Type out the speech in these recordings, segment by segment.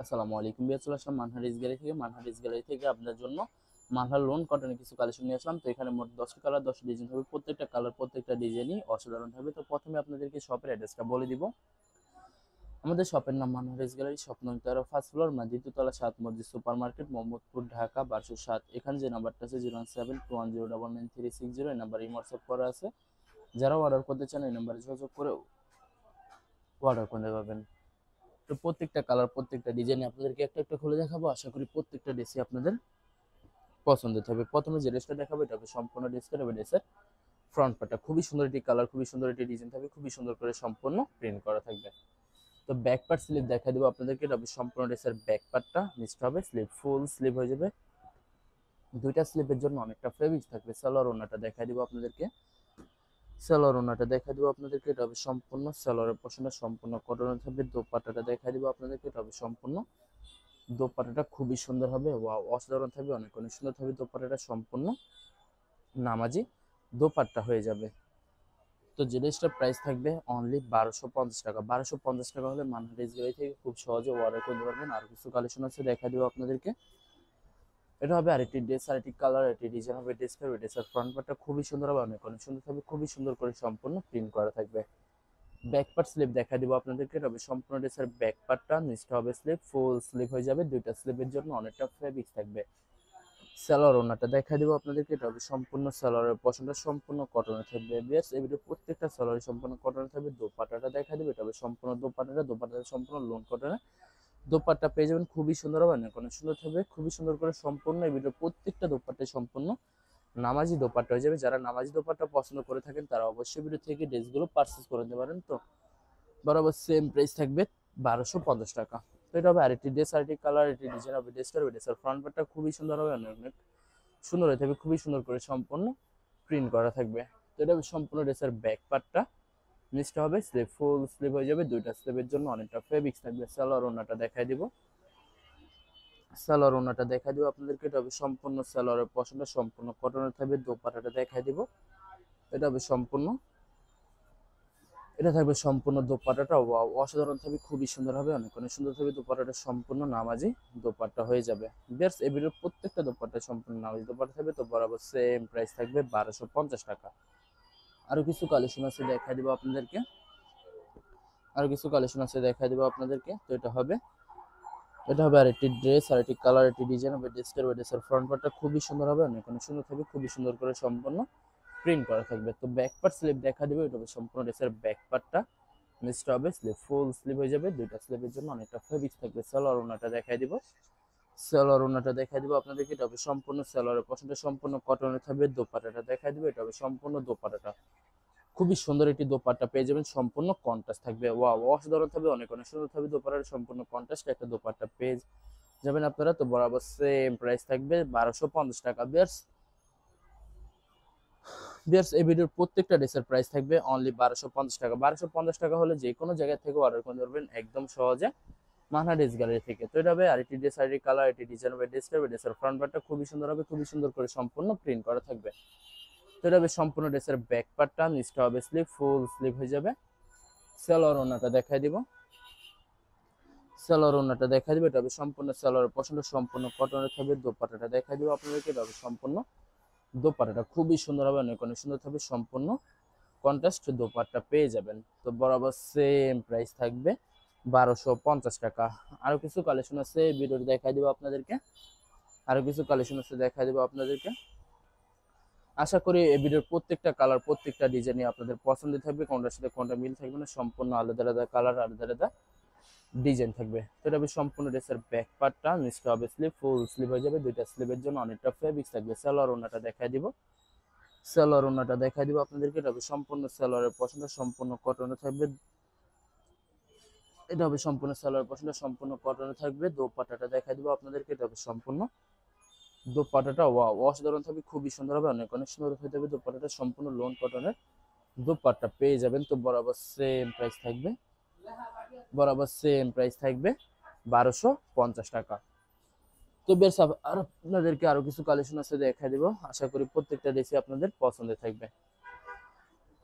আসসালামু আলাইকুম বিয়ার, চলে আসলাম মানহারিস গ্যালারি থেকে আপনার জন্য মানহার লোন কটনের কিছু কালেকশন নিয়ে আসলাম। তো এখানে মোট 10টা কালার 10টা ডিজাইন হবে, প্রত্যেকটা কালার প্রত্যেকটা ডিজাইনই অসাধারণ হবে। তো প্রথমে আপনাদেরকে শপের অ্যাড্রেসটা বলে দিব। আমাদের শপের নাম মানহারিস গ্যালারি, শপ নং 13, ফার্স্ট ফ্লোর, দ্বিতীয়তলা, 7 মসজিদ সুপার মার্কেট, মোহাম্মদপুর, ঢাকা 1207। এখানে যে নাম্বারটা আছে 01721099360, এই নাম্বারে হোয়াটসঅ্যাপ করা আছে। যারা অর্ডার করতে চান এই নাম্বারে যোগাযোগ করে অর্ডার করতে পারবেন। তো প্রত্যেকটা কালার প্রত্যেকটা ডিজাইন আপনাদেরকে একটা একটা খুলে দেখাবো, আশা করি প্রত্যেকটা ড্রেসই আপনাদের পছন্দের হবে। প্রথমে যে ড্রেসটা দেখাবো এটা হবে সম্পূর্ণ ড্রেসটা হবে ড্রেসের ফ্রন্ট পার্টটা খুবই সুন্দর একটি কালার, খুবই সুন্দর একটি ডিজাইন থাকবে, খুবই সুন্দর করে সম্পূর্ণ প্রিন্ট করা থাকবে। তো ব্যাক পার্ট স্লিভ দেখা দিব আপনাদেরকে, এটা হবে সম্পূর্ণ ড্রেসের ব্যাক পার্টটা, নিচটা হবে স্লিভ, ফুল স্লিভ হয়ে যাবে। দুইটা স্লিভের জন্য অনেকটা ফেব্রিক্স থাকবে। সালোয়ার ওড়নাটা দেখা দিব আপনাদেরকে, সালোয়ার ওড়নাটা দেখা দিব আপনাদেরকে, এটা হবে সম্পূর্ণ সালোয়ারের পোর্শনটা সম্পূর্ণ কটনের থাকবে। দোপাট্টাটা দেখা দিব আপনাদেরকে, এটা হবে সম্পূর্ণ দোপাট্টাটা খুবই সুন্দর হবে, ওয়াও অসাধারণ থাকবে, অনেক অনেক সুন্দর থাকবে। দোপাট্টাটা সম্পূর্ণ নামাজি দোপাট্টা হয়ে যাবে। তো যে ড্রেসটার প্রাইস থাকবে অনলি 1250 টাকা। 1250 টাকা হলে মানহারিস গ্যালারি থেকে খুব সহজে অর্ডার করতে পারবেন। আর কিছু কালেকশন আছে দেখা দিব আপনাদেরকে। এটা হবে আরেকটি ড্রেস, আরেকটি কালার, আরেকটি ডিজাইন হবে। ড্রেসের ফ্রন্ট পার্টটা খুবই সুন্দর হবে, অনেক অনেক সুন্দর থাকবে, খুবই সুন্দর করে সম্পূর্ণ প্রিন্ট করা থাকবে। ব্যাক পার্ট স্লিভ দেখা দিব আপনাদেরকে, এটা হবে সম্পূর্ণ ড্রেসের ব্যাক পার্টটা, নিচটা হবে স্লিভ, ফুল স্লিভ হয়ে যাবে। দুইটা স্লিভের জন্য অনেকটা ফেব্রিক থাকবে। সালোয়ার ওড়নাটা দেখা দিব আপনাদেরকে, এটা হবে সম্পূর্ণ সালোয়ারের পশনটা সম্পূর্ণ কটনে থাকবে। বেশ এই ভিডিও প্রত্যেকটা সালোয়ার সম্পূর্ণ কটনে থাকবে। দোপাট্টাটা দেখা দিব, এটা হবে সম্পূর্ণ দোপাট্টাটা সম্পূর্ণ লোন কটনে। দোপাট্টা পেয়ে যাবেন, খুবই সুন্দর হবে, অনেক অনেক সুন্দর থাকবে, খুবই সুন্দর করে সম্পূর্ণ এই ভিডিও প্রত্যেকটা দোপাট্টায় সম্পূর্ণ নামাজি দোপাট্টা হয়ে যাবে। যারা নামাজি দোপাট্টা পছন্দ করে থাকেন তারা অবশ্যই ভিডিও থেকে ড্রেসগুলো পারচেজ করে নিতে পারেন। তো বরাবর সেম প্রাইস থাকবে 1250 টাকা। তো এটা হবে আরেকটি ড্রেস, আরেকটি কালার, আরেকটি ডিজাইন হবে। ড্রেসের ফ্রন্ট পার্টটা খুবই সুন্দর হবে, অনেক অনেক সুন্দর হয়ে থাকবে, খুবই সুন্দর করে সম্পূর্ণ প্রিন্ট করা থাকবে। তো এটা সম্পূর্ণ ড্রেসের ব্যাক পার্টটা, নিচটা হবে স্লিভ, ফুল স্লিভ হয়ে যাবে। দুইটা স্লিভের জন্য অনেকটা ফেব্রিক্স থাকবে। সালোয়ার ওড়নাটা দেখাই দিব, সালোয়ার ওড়নাটা দেখাই দিব আপনাদেরকে, এটা হবে সম্পূর্ণ সালোয়ারের পশনটা সম্পূর্ণ কটনের থাকবে। দোপাট্টাটা দেখাই দিব, এটা হবে সম্পূর্ণ, এটা থাকবে সম্পূর্ণ দোপাট্টাটা, ওয়াও অসাধারণ থাকবে, খুবই সুন্দর হবে, অনেক অনেক সুন্দর থাকবে। দোপাট্টাটা সম্পূর্ণ নামাজি দোপাট্টা হয়ে যাবে। বিয়ার্স এই ভিডিওর প্রত্যেকটা দোপাট্টা সম্পূর্ণ নামাজি দোপাট্টা থাকবে। তো বরাবর সেম প্রাইস থাকবে 1250 টাকা। আরো কিছু কালেকশন আছে দেখা দিব আপনাদেরকে, আরো কিছু কালেকশন আছে দেখা দিব আপনাদেরকে। তো এটা হবে আরেকটি ড্রেস, আরেকটি কালার, একটি ডিজাইন হবে। ড্রেসের ফ্রন্ট পার্টটা খুবই সুন্দর হবে, অনেক অনেক সুন্দর থাকবে, খুবই সুন্দর করে সম্পূর্ণ প্রিন্ট করা থাকবে। তো ব্যাক পার্ট স্লিভ দেখা দিবে, এটা হবে সম্পূর্ণ ড্রেসের ব্যাক পার্টটা, নিচটা হবে স্লিভ, ফুল স্লিভ হয়ে যাবে। দুইটা স্লিভের জন্য অনেকটা ফেব্রিক থাকবে। সালোয়ার ওড়নাটা দেখাই দিব, সালোয়ার ওড়নাটা দেখাই দিব আপনাদেরকে, এটা হবে সম্পূর্ণ সালোয়ারের পছন্দটা সম্পূর্ণ কটনের থাকবে। দোপাট্টাটা দেখাই দিব, এটা হবে সম্পূর্ণ দোপাট্টাটা, খুবই সুন্দর একটি দোপাট্টা পেয়ে যাবেন, সম্পূর্ণ কন্ট্রাস্ট থাকবে, ওয়াও অসাধারণ থাকবে, অনেক অনেক সুন্দর থাকবে। দোপাট্টার সম্পূর্ণ কন্ট্রাস্ট একটা দোপাট্টা পেয়ে যাবেন আপনারা। তো বরাবর সেম প্রাইস থাকবে 1250 টাকা। বিয়ার্স বিয়ার্স এই ভিডিওর প্রত্যেকটা ড্রেসের প্রাইস থাকবে অনলি 1250 টাকা। 1250 টাকা হলে যে কোনো জায়গা থেকে অর্ডার করতে পারবেন একদম সহজে মানহা ড্রেস গ্যালারি থেকে। তো এটা হবে আরেকটি ড্রেস, আরেকটি কালার, আরেকটি ডিজাইন হবে। ড্রেসের ফ্রন্ট পার্টটা খুবই সুন্দর হবে, খুবই সুন্দর করে সম্পূর্ণ প্রিন্ট করা থাকবে। তো এটা হবে সম্পূর্ণ ড্রেসের ব্যাক পার্টটা, নিচটা হবে স্লিভ, ফুল স্লিভ হয়ে যাবে। সালোয়ার ওড়নাটা দেখাই দিব, সালোয়ার ওড়নাটা দেখাই দিব, এটা হবে সম্পূর্ণ সালোয়ারের পছন্দ সম্পূর্ণ কটনের থাকবে। দোপাট্টাটা দেখাই দিব আপনাদেরকে, এটা হবে সম্পূর্ণ দোপাট্টাটা খুবই সুন্দর হবে, অনেক অনেক সুন্দর থাকবে, সম্পূর্ণ কন্ট্রাস্ট দোপাট্টা পেয়ে যাবেন। তো বরাবর সেম প্রাইস থাকবে 1250 টাকা। আরো কিছু কালেকশন আছে ভিডিওতে দেখাই দিব আপনাদেরকে, আরো কিছু কালেকশন আছে দেখাই দিব আপনাদেরকে। আশা করি এই ভিডিওর প্রত্যেকটা কালার প্রত্যেকটা ডিজাইনই আপনাদের পছন্দের থাকবে, কোনটার সাথে কোনটা মিল থাকবে না, সম্পূর্ণ আলাদা আলাদা কালার, আলাদা আলাদা ডিজাইন থাকবে। তো এটা হবে সম্পূর্ণ ড্রেসের ব্যাক পার্টটা, নিচটা হবে স্লিভ, ফুল স্লিভ হয়ে যাবে। দুইটা স্লিভের জন্য অনেকটা ফেব্রিক্স থাকবে। সালোয়ার ওড়নাটা দেখাই দিব, সালোয়ার ওড়নাটা দেখাই দিব আপনাদেরকে, এটা হবে সম্পূর্ণ সালোয়ারের পছন্দ সম্পূর্ণ কটনে থাকবে। এটা হবে সম্পূর্ণ সালোয়ার পছন্দ সম্পূর্ণ কটনে থাকবে। দোপাট্টাটা দেখাই দিব আপনাদেরকে, এটা হবে সম্পূর্ণ দোপাট্টাটা, ওয়াও অসাধারণ থাকবে, খুবই সুন্দর হবে, অনেক অনেক সুন্দর হয়ে থাকবে। দোপাট্টাটা সম্পূর্ণ লোন কটনের দোপাট্টা পেয়ে যাবেন। তো বরাবর সেম প্রাইস থাকবে, বরাবর সেম প্রাইস থাকবে 1250 টাকা। তো বেশ আর আপনাদেরকে আরো কিছু কালেকশন আছে দেখা দিব, আশা করি প্রত্যেকটা ড্রেসই আপনাদের পছন্দের থাকবে।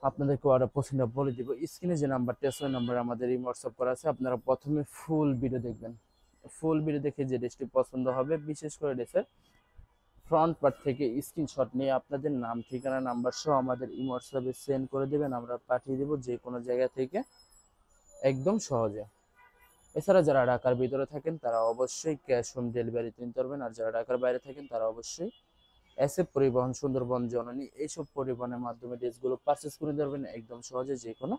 আপনাদেরকে অর্ডার পছন্দ বলে দিব। স্ক্রিনে যে নাম্বারটি আছে ওই নাম্বারে আমাদের এই হোয়াটসঅ্যাপ করা আছে, আপনারা প্রথমে ফুল ভিডিও দেখবেন, ফুল ভিডিও দেখে যে ড্রেসটি পছন্দ হবে, বিশেষ করে ড্রেসের ফ্রন্ট পার্ট থেকে স্ক্রিনশট নিয়ে আপনাদের নাম, ঠিকানা, নাম্বার সহ আমাদের ইমো হোয়াটসঅ্যাপে সেন্ড করে দেবেন, আমরা পাঠিয়ে দেব যে কোনো জায়গা থেকে একদম সহজে। এছাড়া যারা ঢাকার ভিতরে থাকেন তারা অবশ্যই ক্যাশ অন ডেলিভারিতে নিতে পারবেন, আর যারা ঢাকার বাইরে থাকেন তারা অবশ্যই এসএফ পরিবহন, সুন্দরবন, জননী এইসব পরিবহনের মাধ্যমে ড্রেসগুলো পারচেস করে নিতে পারবেন একদম সহজে যে কোনো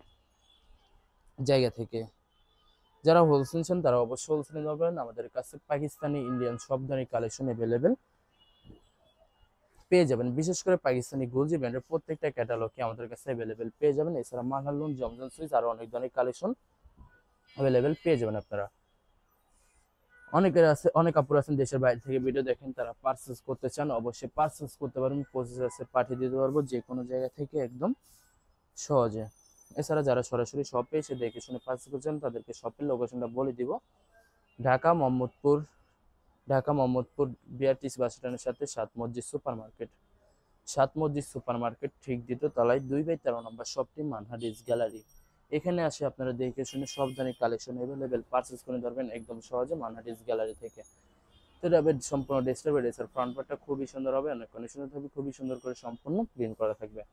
জায়গা থেকে। যারা হোলসেল চান তারা অবশ্যই হোলসেলে নিতে পারবেন। আমাদের কাছে পাকিস্তানি, ইন্ডিয়ান সব ধরনের কালেকশন অ্যাভেলেবেল পেয়ে যাবেন। বিশেষ করে পাকিস্তানি গুলজি ব্র্যান্ডের প্রত্যেকটা ক্যাটালগে আমাদের কাছে অ্যাভেলেবেল পেয়ে যাবেন। এছাড়া মানহালুন, জমজম সুইচ আরো অনেক ধরনের কালেকশন অ্যাভেলেবেল পেয়ে যাবেন আপনারা। অনেকের আছে, অনেক আপুর আছেন দেশের বাইরে থেকে ভিডিও দেখেন, তারা পারচেস করতে চান, অবশ্যই পারচেস করতে পারবেন। প্রসেস পাঠিয়ে দিতে পারবো যে কোনো জায়গা থেকে একদম সহজে। এছাড়া যারা সরাসরি শপে এসে দেখে শুনে পারচেস করছেন তাদেরকে শপের লোকেশনটা বলে দিব। ঢাকা মোহাম্মদপুর, ঢাকা মোহাম্মদপুর বিআরটিসি বাস স্ট্যান্ডের সাথে সাত মসজিদ সুপার মার্কেট, সাত মসজিদ সুপার মার্কেট ঠিক দ্বিতীয় তলায় 2/13 নম্বর শপটি মানহা ড্রেস গ্যালারি। এখানে আসে আপনারা দেখে শুনে সব ধরনের কালেকশন অ্যাভেলেবেল পারচেস করে ধরবেন একদম সহজে মানহা ড্রেস গ্যালারি থেকে। তো এটা সম্পূর্ণ ড্রেসটা ড্রেসের ফ্রন্ট পার্টটা খুবই সুন্দর হবে, অনেক সুন্দর থাকবে, খুবই সুন্দর করে সম্পূর্ণ প্রিন্ট করা থাকবে।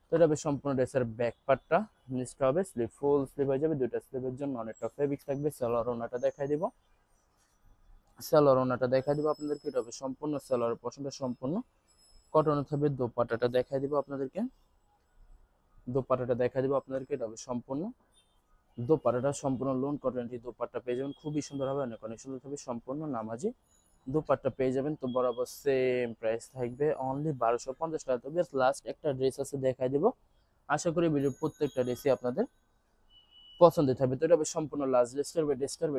তো এটা সম্পূর্ণ ড্রেসের ব্যাক পার্টটা, নিচটা হবে স্লিভ, ফুল স্লিভ হয়ে যাবে, দুইটা স্লিভের জন্য অনেকটা ফেব্রিক থাকবে। সালোয়ার ওড়নাটা দেখাই দিব, সালোয়ার ওড়নাটা দেখাই দিব আপনাদেরকে। এটা হবে সম্পূর্ণ সালোয়ার পশনটা সম্পূর্ণ কটনের থাকবে। দোপাট্টাটা দেখাই দিব আপনাদেরকে, দোপাট্টাটা দেখাই দিব আপনাদেরকে। এটা হবে সম্পূর্ণ দোপাট্টাটা সম্পূর্ণ লোন কটনের দোপাট্টা পেয়ে যাবেন, খুবই সুন্দর হবে, অনেক সুন্দর থাকবে, সম্পূর্ণ নামাজি দোপাট্টা পেয়ে যাবেন। তো বরাবর সেম প্রাইস থাকবে, অনলি 1250 টাকা। তবে লাস্ট একটা ড্রেস আছে দেখাই দেবো, আশা করি ভিডিওর প্রত্যেকটা ড্রেসই আপনাদের পছন্দের থাকবে। তো এটা হবে সম্পূর্ণ লাস্ট ড্রেসটার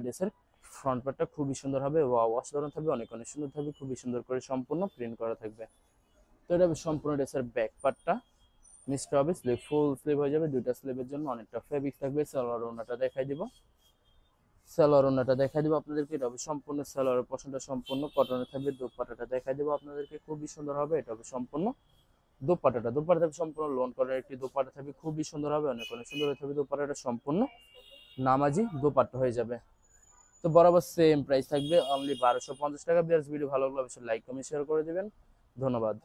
ড্রেসের ফ্রন্ট পার্টটা খুবই সুন্দর হবে, অসাধারণ থাকবে, অনেক সুন্দর থাকবে, খুবই সুন্দর করে সম্পূর্ণ প্রিন্ট করা থাকবে। তো এটা হবে সম্পূর্ণ ড্রেসের ব্যাক পার্টটা, নিচটা হবে স্লিভ, ফুল স্লিভ হয়ে যাবে, দুইটা স্লিভের জন্য অনেকটা ফেব্রিক থাকবে। সালোয়ার ওড়নাটা দেখাই দিব, সালোয়ার ওড়নাটা দেখাই দিব আপনাদেরকে। এটা হবে সম্পূর্ণ সালোয়ারের পশনটা সম্পূর্ণ কটনের থাকবে। দোপাট্টাটা দেখাই দিব আপনাদেরকে, খুবই সুন্দর হবে। এটা হবে সম্পূর্ণ দোপাট্টাটা, দোপাট্টা থাকবে সম্পূর্ণ লোন কটনের একটি দোপাট্টা থাকবে, খুবই সুন্দর হবে, অনেক সুন্দর থাকবে। দোপাট্টাটা সম্পূর্ণ নামাজি দোপাট্টা হয়ে যাবে। তো বরাবর সেম প্রাইস থাকবে, অনলি 1250 টাকা। ভিডিও ভালো লাগলে অবশ্যই লাইক কমেন্ট শেয়ার করে দিবেন। ধন্যবাদ।